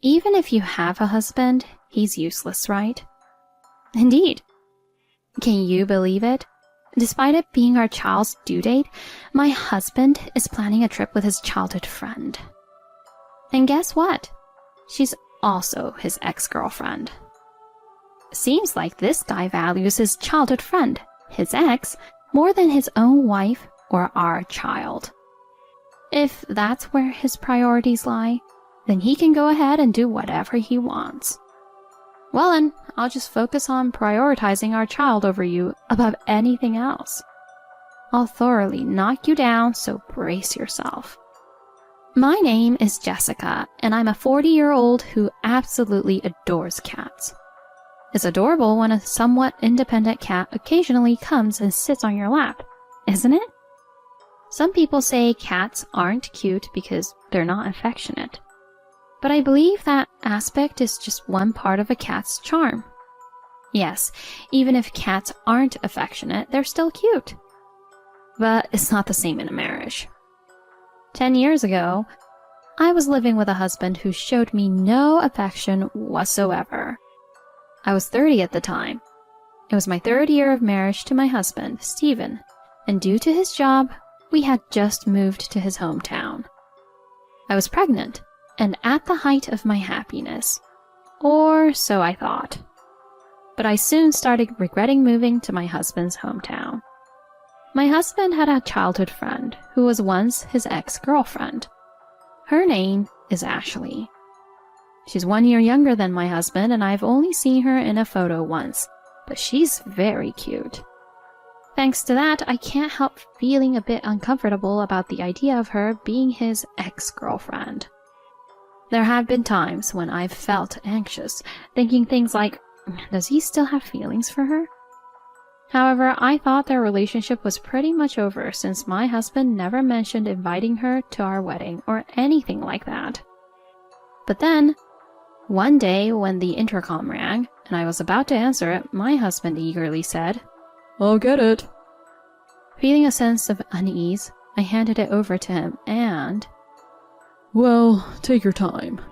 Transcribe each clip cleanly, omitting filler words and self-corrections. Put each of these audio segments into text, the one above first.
even if you have a husband, he's useless, right? Indeed. Can you believe it? Despite it being our child's due date, my husband is planning a trip with his childhood friend. And guess what? She's also his ex-girlfriend. Seems like this guy values his childhood friend, his ex, more than his own wife or our child. If that's where his priorities lie, then he can go ahead and do whatever he wants. Well then, I'll just focus on prioritizing our child over you above anything else. I'll thoroughly knock you down, so brace yourself. My name is Jessica, and I'm a 40-year-old who absolutely adores cats. It's adorable when a somewhat independent cat occasionally comes and sits on your lap, isn't it? Some people say cats aren't cute because they're not affectionate. But I believe that aspect is just one part of a cat's charm. Yes, even if cats aren't affectionate, they're still cute. But it's not the same in a marriage. 10 years ago, I was living with a husband who showed me no affection whatsoever. I was 30 at the time. It was my 3rd year of marriage to my husband, Stephen, and due to his job, we had just moved to his hometown. I was pregnant, and at the height of my happiness. Or so I thought. But I soon started regretting moving to my husband's hometown. My husband had a childhood friend who was once his ex-girlfriend. Her name is Ashley. She's 1 year younger than my husband, and I've only seen her in a photo once, but she's very cute. Thanks to that, I can't help feeling a bit uncomfortable about the idea of her being his ex-girlfriend. There have been times when I've felt anxious, thinking things like, does he still have feelings for her? However, I thought their relationship was pretty much over since my husband never mentioned inviting her to our wedding or anything like that. But then, one day when the intercom rang and I was about to answer it, my husband eagerly said, "I'll get it." Feeling a sense of unease, I handed it over to him and... "Well, take your time."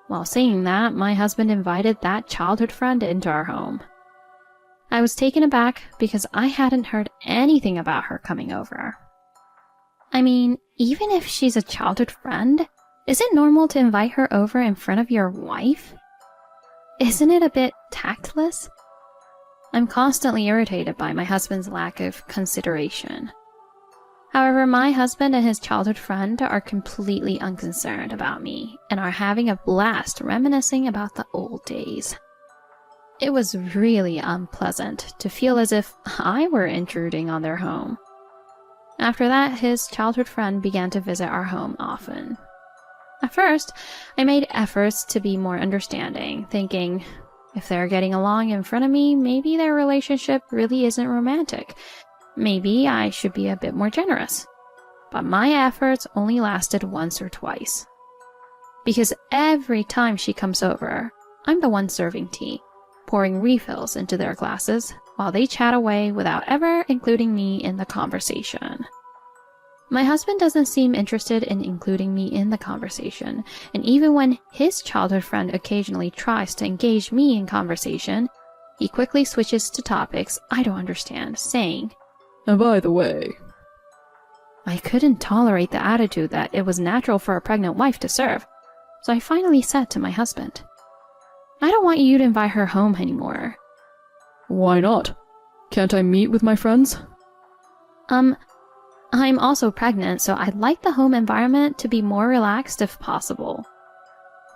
While saying that, my husband invited that childhood friend into our home. I was taken aback because I hadn't heard anything about her coming over. I mean, even if she's a childhood friend, is it normal to invite her over in front of your wife? Isn't it a bit tactless? I'm constantly irritated by my husband's lack of consideration. However, my husband and his childhood friend are completely unconcerned about me and are having a blast reminiscing about the old days. It was really unpleasant to feel as if I were intruding on their home. After that, his childhood friend began to visit our home often. At first, I made efforts to be more understanding, thinking, if they're getting along in front of me, maybe their relationship really isn't romantic. Maybe I should be a bit more generous. But my efforts only lasted once or twice. Because every time she comes over, I'm the one serving tea, pouring refills into their glasses while they chat away without ever including me in the conversation. My husband doesn't seem interested in including me in the conversation, and even when his childhood friend occasionally tries to engage me in conversation, he quickly switches to topics I don't understand, saying, "And by the way..." I couldn't tolerate the attitude that it was natural for a pregnant wife to serve, so I finally said to my husband, "I don't want you to invite her home anymore." "Why not? Can't I meet with my friends?" I'm also pregnant, so I'd like the home environment to be more relaxed if possible.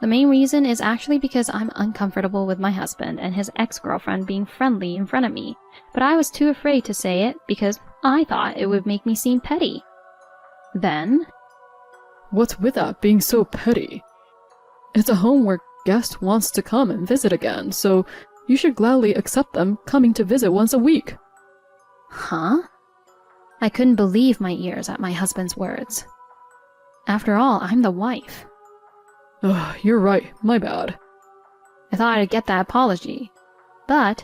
The main reason is actually because I'm uncomfortable with my husband and his ex-girlfriend being friendly in front of me, but I was too afraid to say it because I thought it would make me seem petty. Then... "What's with that being so petty? It's a home where guest wants to come and visit again, so you should gladly accept them coming to visit once a week." Huh? I couldn't believe my ears at my husband's words. After all, I'm the wife. You're right, my bad. I thought I'd get that apology. But...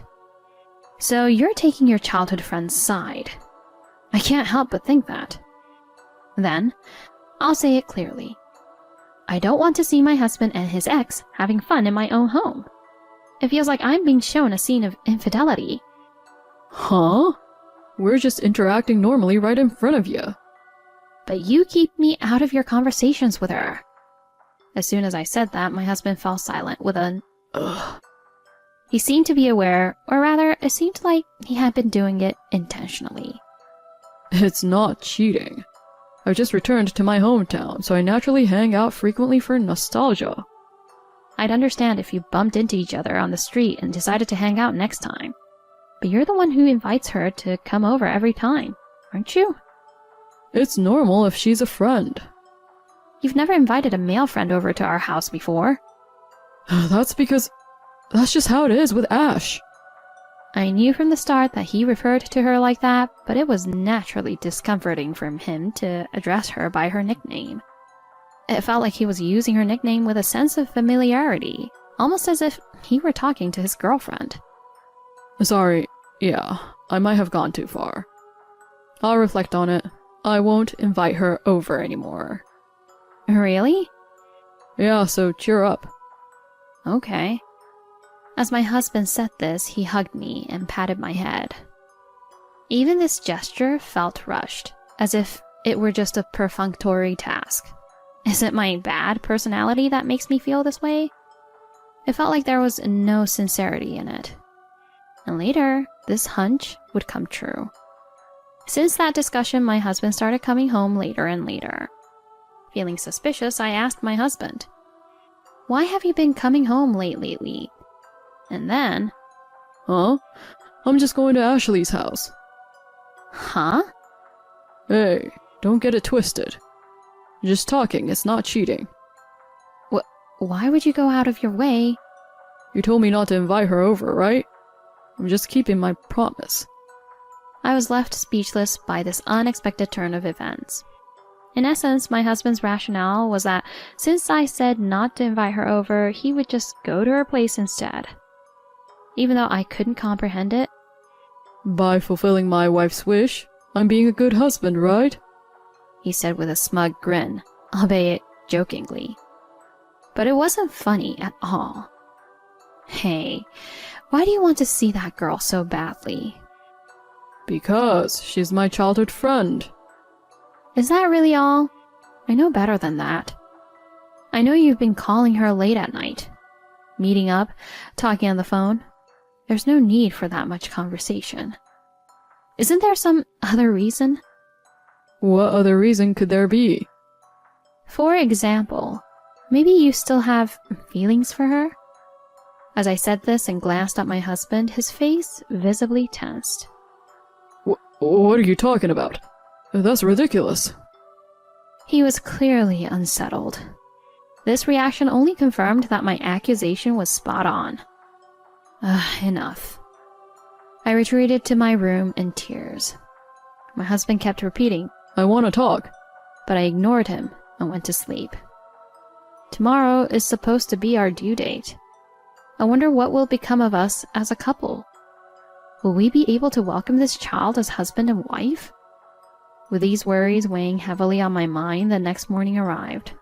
So you're taking your childhood friend's side. I can't help but think that. Then, I'll say it clearly. I don't want to see my husband and his ex having fun in my own home. It feels like I'm being shown a scene of infidelity. Huh? We're just interacting normally right in front of you. But you keep me out of your conversations with her. As soon as I said that, my husband fell silent with an ugh. He seemed to be aware, or rather, it seemed like he had been doing it intentionally. It's not cheating. I've just returned to my hometown, so I naturally hang out frequently for nostalgia. I'd understand if you bumped into each other on the street and decided to hang out next time. But you're the one who invites her to come over every time, aren't you? It's normal if she's a friend. You've never invited a male friend over to our house before. That's because that's just how it is with Ash. I knew from the start that he referred to her like that, but it was naturally discomforting for him to address her by her nickname. It felt like he was using her nickname with a sense of familiarity, almost as if he were talking to his girlfriend. Sorry, yeah, I might have gone too far. I'll reflect on it. I won't invite her over anymore. Really? Yeah, so cheer up. Okay. As my husband said this, he hugged me and patted my head. Even this gesture felt rushed, as if it were just a perfunctory task. Is it my bad personality that makes me feel this way? It felt like there was no sincerity in it. And later, this hunch would come true. Since that discussion, my husband started coming home later and later. Feeling suspicious, I asked my husband, "Why have you been coming home late lately?" And then, Huh? I'm just going to Ashley's house. Huh? Hey, don't get it twisted. Just talking, it's not cheating. Why would you go out of your way? You told me not to invite her over, right? I'm just keeping my promise. I was left speechless by this unexpected turn of events. In essence, my husband's rationale was that since I said not to invite her over, he would just go to her place instead. Even though I couldn't comprehend it. By fulfilling my wife's wish, I'm being a good husband, right? He said with a smug grin, albeit jokingly. But it wasn't funny at all. Hey, why do you want to see that girl so badly? Because she's my childhood friend. Is that really all? I know better than that. I know you've been calling her late at night. Meeting up, talking on the phone. There's no need for that much conversation. Isn't there some other reason? What other reason could there be? For example, maybe you still have feelings for her? As I said this and glanced at my husband, his face visibly tensed. What are you talking about? That's ridiculous. He was clearly unsettled. This reaction only confirmed that my accusation was spot on. Enough. I retreated to my room in tears. My husband kept repeating, I want to talk. But I ignored him and went to sleep. Tomorrow is supposed to be our due date. I wonder what will become of us as a couple. Will we be able to welcome this child as husband and wife? With these worries weighing heavily on my mind, the next morning arrived.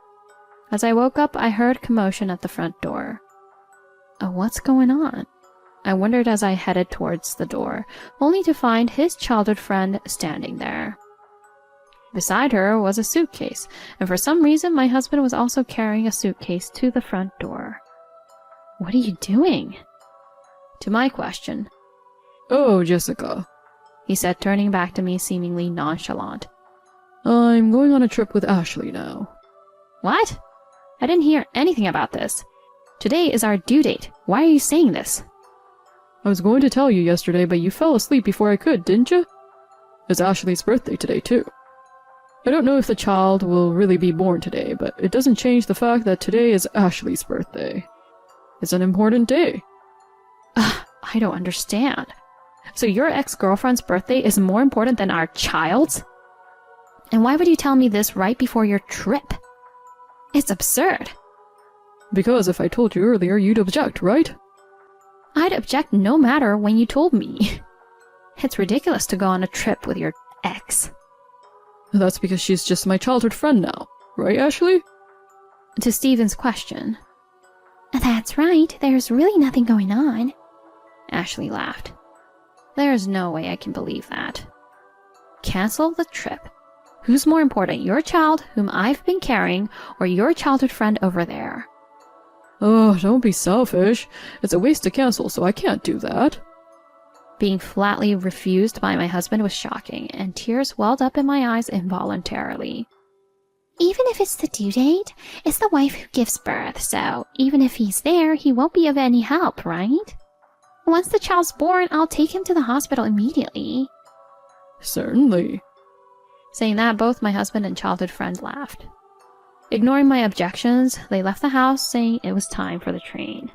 As I woke up, I heard commotion at the front door. What's going on? I wondered as I headed towards the door, only to find his childhood friend standing there. Beside her was a suitcase, and for some reason my husband was also carrying a suitcase to the front door. What are you doing? To my question, Oh, Jessica. he said, turning back to me seemingly nonchalant. I'm going on a trip with Ashley now. What? I didn't hear anything about this. Today is our due date. Why are you saying this? I was going to tell you yesterday, but you fell asleep before I could, didn't you? It's Ashley's birthday today, too. I don't know if the child will really be born today, but it doesn't change the fact that today is Ashley's birthday. It's an important day. I don't understand. So your ex-girlfriend's birthday is more important than our child's? And why would you tell me this right before your trip? It's absurd. Because if I told you earlier, you'd object, right? I'd object no matter when you told me. It's ridiculous to go on a trip with your ex. That's because she's just my childhood friend now, right, Ashley? To Stephen's question. That's right, there's really nothing going on. Ashley laughed. There's no way I can believe that. Cancel the trip. Who's more important, your child, whom I've been carrying, or your childhood friend over there? Oh, don't be selfish. It's a waste to cancel, so I can't do that. Being flatly refused by my husband was shocking, and tears welled up in my eyes involuntarily. Even if it's the due date, it's the wife who gives birth, so even if he's there, he won't be of any help, right? Once the child's born, I'll take him to the hospital immediately. Certainly. Saying that, both my husband and childhood friend laughed. Ignoring my objections, they left the house, saying it was time for the train.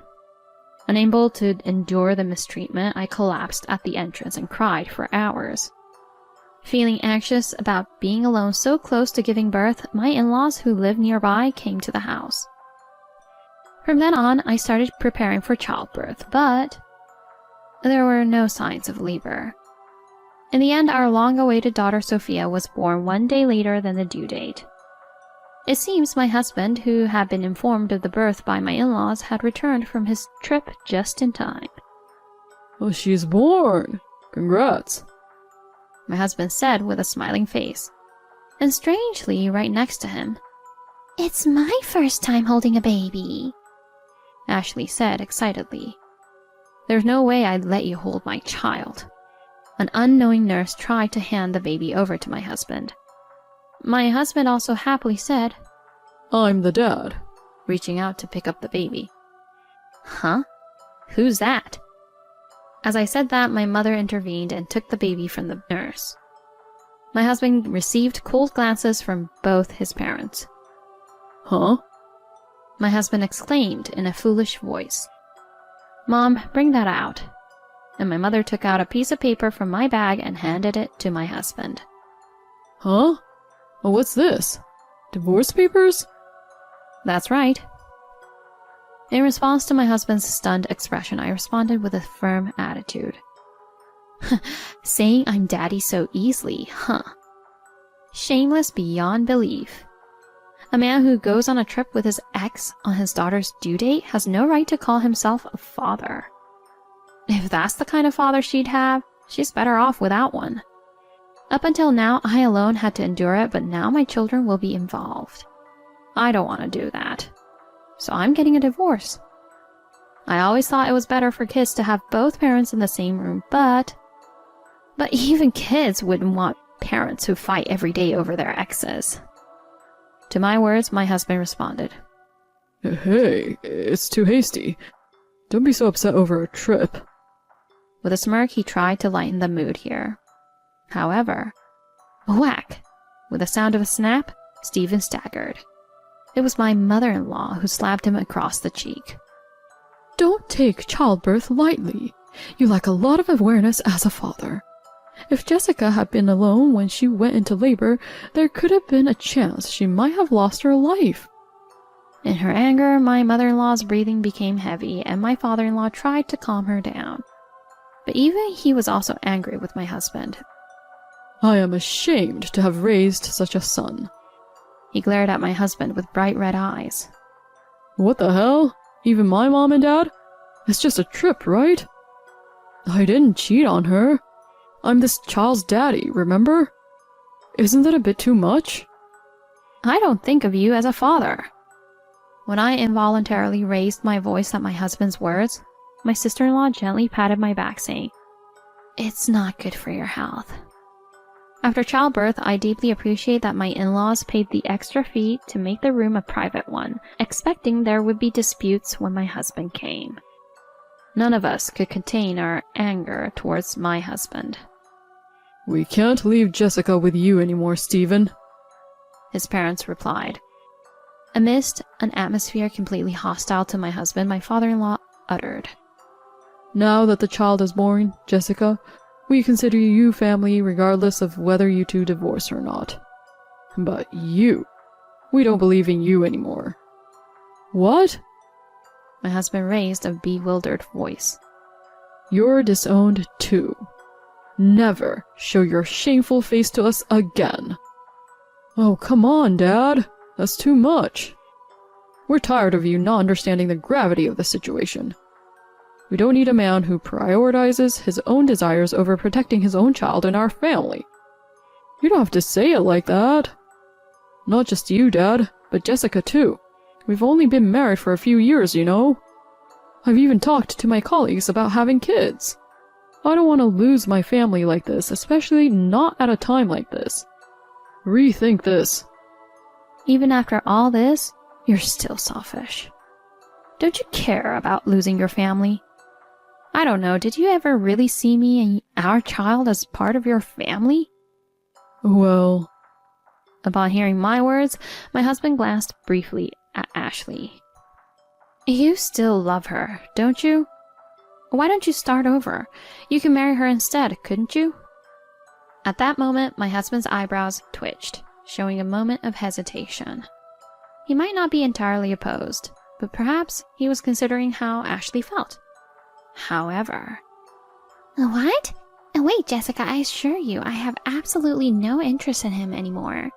Unable to endure the mistreatment, I collapsed at the entrance and cried for hours. Feeling anxious about being alone so close to giving birth, my in-laws who lived nearby came to the house. From then on, I started preparing for childbirth, but there were no signs of labor. In the end, our long-awaited daughter Sophia was born one day later than the due date. It seems my husband, who had been informed of the birth by my in-laws, had returned from his trip just in time. Well, she's born. Congrats. My husband said with a smiling face. And strangely, right next to him, "It's my first time holding a baby," Ashley said excitedly. There's no way I'd let you hold my child. An unknowing nurse tried to hand the baby over to my husband. My husband also happily said, I'm the dad. Reaching out to pick up the baby. Huh? Who's that? As I said that, my mother intervened and took the baby from the nurse. My husband received cold glances from both his parents. Huh? My husband exclaimed in a foolish voice. Mom, bring that out. And my mother took out a piece of paper from my bag and handed it to my husband. Huh? Oh, what's this? Divorce papers? That's right. In response to my husband's stunned expression, I responded with a firm attitude. Saying I'm daddy so easily, huh? Shameless beyond belief. A man who goes on a trip with his ex on his daughter's due date has no right to call himself a father. If that's the kind of father she'd have, she's better off without one. Up until now, I alone had to endure it, but now my children will be involved. I don't want to do that. So I'm getting a divorce. I always thought it was better for kids to have both parents in the same room, but even kids wouldn't want parents who fight every day over their exes. To my words, my husband responded. Hey, it's too hasty. Don't be so upset over a trip. With a smirk, he tried to lighten the mood here. However, whack! With the sound of a snap, Stephen staggered. It was my mother-in-law who slapped him across the cheek. Don't take childbirth lightly. You lack a lot of awareness as a father. If Jessica had been alone when she went into labor, there could have been a chance she might have lost her life. In her anger, my mother-in-law's breathing became heavy, and my father-in-law tried to calm her down. But even he was also angry with my husband. I am ashamed to have raised such a son. He glared at my husband with bright red eyes. What the hell? Even my mom and dad? It's just a trip, right? I didn't cheat on her. I'm this child's daddy, remember? Isn't that a bit too much? I don't think of you as a father. When I involuntarily raised my voice at my husband's words, my sister-in-law gently patted my back, saying, It's not good for your health. After childbirth, I deeply appreciate that my in-laws paid the extra fee to make the room a private one, expecting there would be disputes when my husband came. None of us could contain our anger towards my husband. We can't leave Jessica with you anymore, Stephen, his parents replied. Amidst an atmosphere completely hostile to my husband, my father-in-law uttered, Now that the child is born, Jessica, we consider you family regardless of whether you two divorce or not. But you, we don't believe in you anymore. What? My husband raised a bewildered voice. You're disowned too. Never show your shameful face to us again. Oh, come on, Dad. That's too much. We're tired of you not understanding the gravity of the situation. We don't need a man who prioritizes his own desires over protecting his own child and our family. You don't have to say it like that. Not just you, Dad, but Jessica too. We've only been married for a few years, you know. I've even talked to my colleagues about having kids. I don't want to lose my family like this, especially not at a time like this. Rethink this. Even after all this, you're still selfish. Don't you care about losing your family? I don't know, did you ever really see me and our child as part of your family? Well... Upon hearing my words, my husband glanced briefly at Ashley. You still love her, don't you? Why don't you start over? You can marry her instead, couldn't you? At that moment, my husband's eyebrows twitched, showing a moment of hesitation. He might not be entirely opposed, but perhaps he was considering how Ashley felt. However... What? Wait, Jessica, I assure you, I have absolutely no interest in him anymore.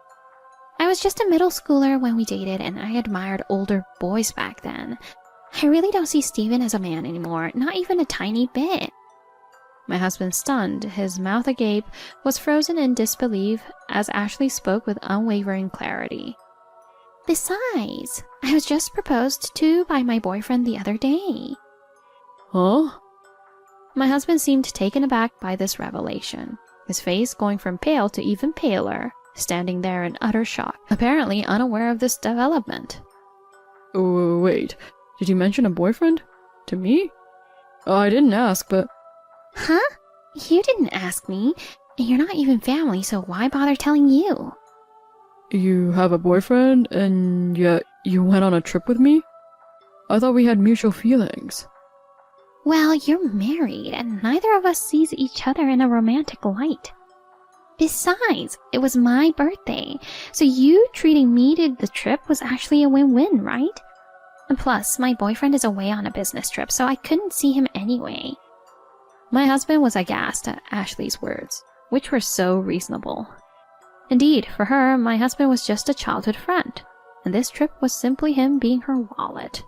I was just a middle schooler when we dated, and I admired older boys back then. I really don't see Steven as a man anymore, not even a tiny bit. My husband, stunned, his mouth agape, was frozen in disbelief as Ashley spoke with unwavering clarity. Besides, I was just proposed to by my boyfriend the other day. Huh? My husband seemed taken aback by this revelation, his face going from pale to even paler, standing there in utter shock, apparently unaware of this development. Oh, wait, did you mention a boyfriend? To me? I didn't ask, but... Huh? You didn't ask me, and you're not even family, so why bother telling you? You have a boyfriend, and yet you went on a trip with me? I thought we had mutual feelings. Well, you're married, and neither of us sees each other in a romantic light. Besides, it was my birthday, so you treating me to the trip was actually a win-win, right? And plus, my boyfriend is away on a business trip, so I couldn't see him anyway. My husband was aghast at Ashley's words, which were so reasonable. Indeed, for her, my husband was just a childhood friend, and this trip was simply him being her wallet.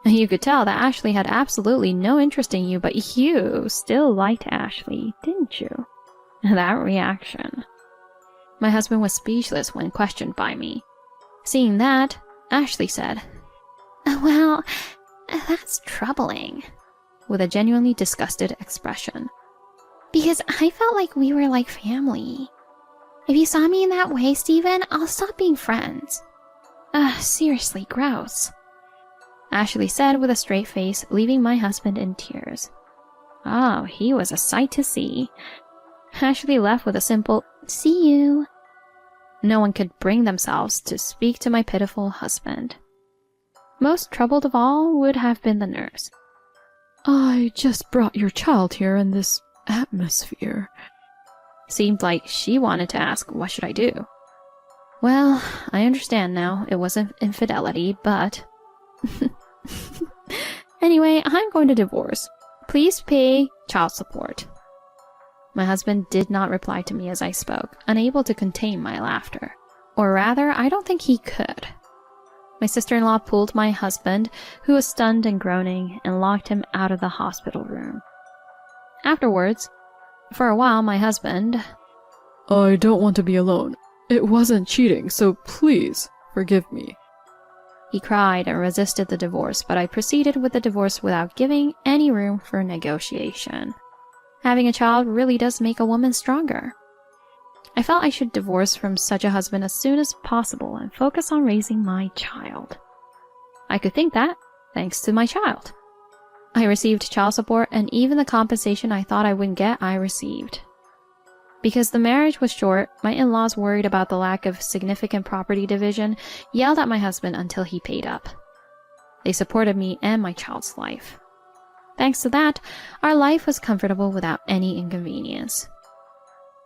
You could tell that Ashley had absolutely no interest in you, but you still liked Ashley, didn't you? That reaction. My husband was speechless when questioned by me. Seeing that, Ashley said, Well, that's troubling, with a genuinely disgusted expression. Because I felt like we were like family. If you saw me in that way, Steven, I'll stop being friends. Seriously, gross. Ashley said with a straight face, leaving my husband in tears. Oh, he was a sight to see. Ashley left with a simple, "See you." No one could bring themselves to speak to my pitiful husband. Most troubled of all would have been the nurse. I just brought your child here in this atmosphere. Seemed like she wanted to ask, what should I do? Well, I understand now. It wasn't infidelity, but... Anyway, I'm going to divorce. Please pay child support. My husband did not reply to me as I spoke, unable to contain my laughter. Or rather, I don't think he could. My sister-in-law pulled my husband, who was stunned and groaning, and locked him out of the hospital room. Afterwards, for a while, my husband... I don't want to be alone. It wasn't cheating, so please forgive me. He cried and resisted the divorce, but I proceeded with the divorce without giving any room for negotiation. Having a child really does make a woman stronger. I felt I should divorce from such a husband as soon as possible and focus on raising my child. I could think that, thanks to my child. I received child support, and even the compensation I thought I wouldn't get, I received. Because the marriage was short, my in-laws, worried about the lack of significant property division, yelled at my husband until he paid up. They supported me and my child's life. Thanks to that, our life was comfortable without any inconvenience.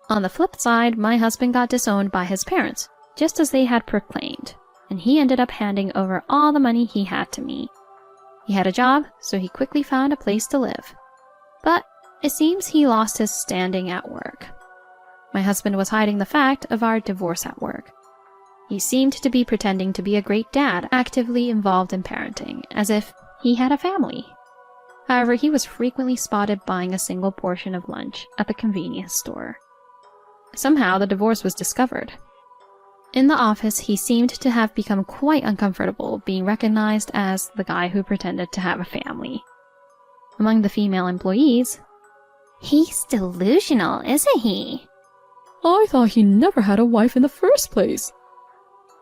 On the flip side, my husband got disowned by his parents, just as they had proclaimed, and he ended up handing over all the money he had to me. He had a job, so he quickly found a place to live. But it seems he lost his standing at work. My husband was hiding the fact of our divorce at work. He seemed to be pretending to be a great dad, actively involved in parenting, as if he had a family. However, he was frequently spotted buying a single portion of lunch at the convenience store. Somehow, the divorce was discovered. In the office, he seemed to have become quite uncomfortable being recognized as the guy who pretended to have a family. Among the female employees, "He's delusional, isn't he?" I thought he never had a wife in the first place.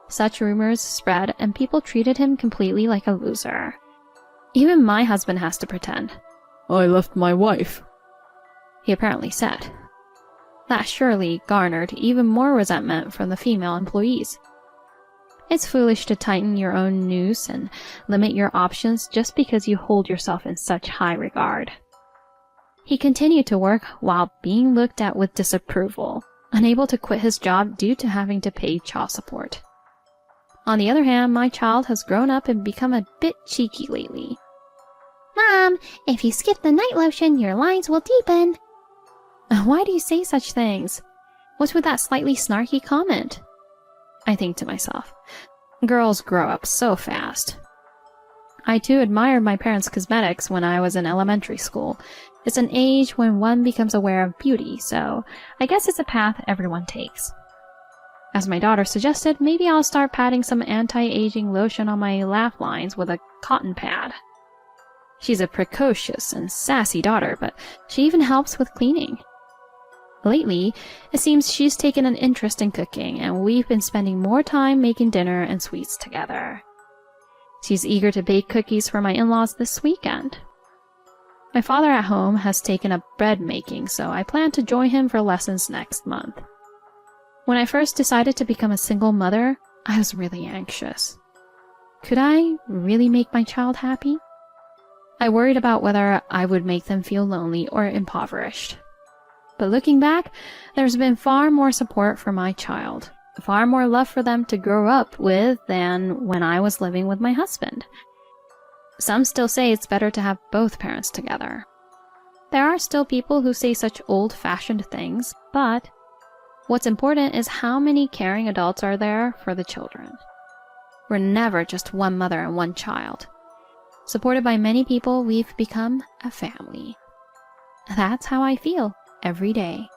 Such rumors spread, and people treated him completely like a loser. Even my husband has to pretend. I left my wife, He apparently said. That surely garnered even more resentment from the female employees. It's foolish to tighten your own noose and limit your options just because you hold yourself in such high regard. He continued to work while being looked at with disapproval, unable to quit his job due to having to pay child support. On the other hand, my child has grown up and become a bit cheeky lately. "Mom, if you skip the night lotion, your lines will deepen." Why do you say such things? What's with that slightly snarky comment? I think to myself, girls grow up so fast. I too admired my parents' cosmetics when I was in elementary school. It's an age when one becomes aware of beauty, so I guess it's a path everyone takes. As my daughter suggested, maybe I'll start patting some anti-aging lotion on my laugh lines with a cotton pad. She's a precocious and sassy daughter, but she even helps with cleaning. Lately, it seems she's taken an interest in cooking, and we've been spending more time making dinner and sweets together. She's eager to bake cookies for my in-laws this weekend. My father at home has taken up bread making, so I plan to join him for lessons next month. When I first decided to become a single mother, I was really anxious. Could I really make my child happy? I worried about whether I would make them feel lonely or impoverished. But looking back, there's been far more support for my child, far more love for them to grow up with than when I was living with my husband. Some still say it's better to have both parents together. There are still people who say such old-fashioned things, but what's important is how many caring adults are there for the children. We're never just one mother and one child. Supported by many people, we've become a family. That's how I feel every day.